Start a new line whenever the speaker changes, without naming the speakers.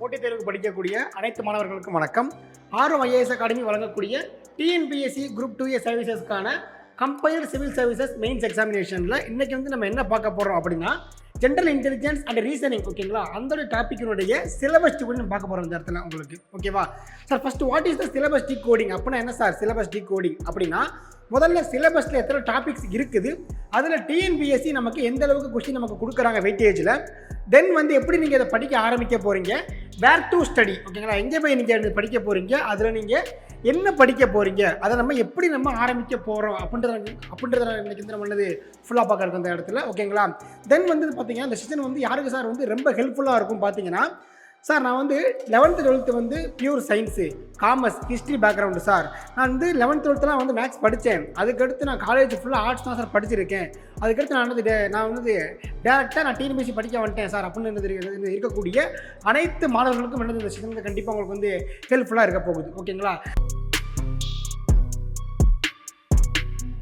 போட்டித் தேர்வுக்கு படிக்கக்கூடிய அனைத்து மாணவர்களுக்கும் வணக்கம். ஆர்வம் ஐஏஎஸ் அகாடமி வழங்கக்கூடிய டிஎன்பிஎஸ்சி குரூப் 2A சர்வீசஸ்க்கான கம்பைல்டு சிவில் சர்வீசஸ் மெயின்ஸ் எக்ஸாமினேஷனில் இன்றைக்கி நம்ம என்ன பார்க்க போகிறோம் அப்படின்னா ஜென்ரல் இன்டெலிஜென்ஸ் அண்ட் ரீசனிங். ஓகேங்களா, அந்த டாப்பிக்கினுடைய சிலபஸ் டிகோடிங் நம்ம பார்க்க போகிறோம் இந்த இடத்துல உங்களுக்கு. ஓகேவா sir, first what is the syllabus decoding அப்படின்னா என்ன சார்? சிலபஸ் டிகோடிங் அப்படின்னா முதல்ல சிலபஸில் எத்தனை டாபிக்ஸ் இருக்குது, அதில் டிஎன்பிஎஸ்சி நமக்கு எந்த அளவுக்கு கொஸ்டின் நமக்கு கொடுக்குறாங்க வெயிட்டேஜில், தென் எப்படி நீங்கள் இதை படிக்க ஆரம்பிக்க போகிறீங்க, வேர் டு ஸ்டடி. ஓகேங்களா, எங்கே போய் நீங்கள் படிக்க போகிறீங்க, அதில் நீங்கள் என்ன படிக்க போகிறீங்க, அதை நம்ம எப்படி ஆரம்பிக்க போகிறோம் அப்படின்றத இன்றைக்கி நம்ம ஃபுல்லாக பார்க்குறது அந்த இடத்துல. ஓகேங்களா, தென் பார்த்தீங்கன்னா இந்த செஷன் யாருக்கு சார் ரொம்ப ஹெல்ப்ஃபுல்லாக இருக்கும் பார்த்தீங்கன்னா, சார் நான் 11th 12th pure science, commerce, history background sir. நான் 11th 12thலாம் மேக்ஸ் படித்தேன். அதுக்கடுத்து நான் காலேஜ் ஃபுல்லாக ஆர்ட்ஸ் தான் சார் படிச்சிருக்கேன். அதுக்கடுத்து நான் டேரெக்டாக நான் டிஎன்பிஎஸ்சி படிக்க வந்துட்டேன் சார் அப்படின்னு இருக்கக்கூடிய அனைத்து மாணவர்களுக்கும் இந்த செஷன் கண்டிப்பாக உங்களுக்கு ஹெல்ப்ஃபுல்லாக இருக்க போகுது. ஓகேங்களா.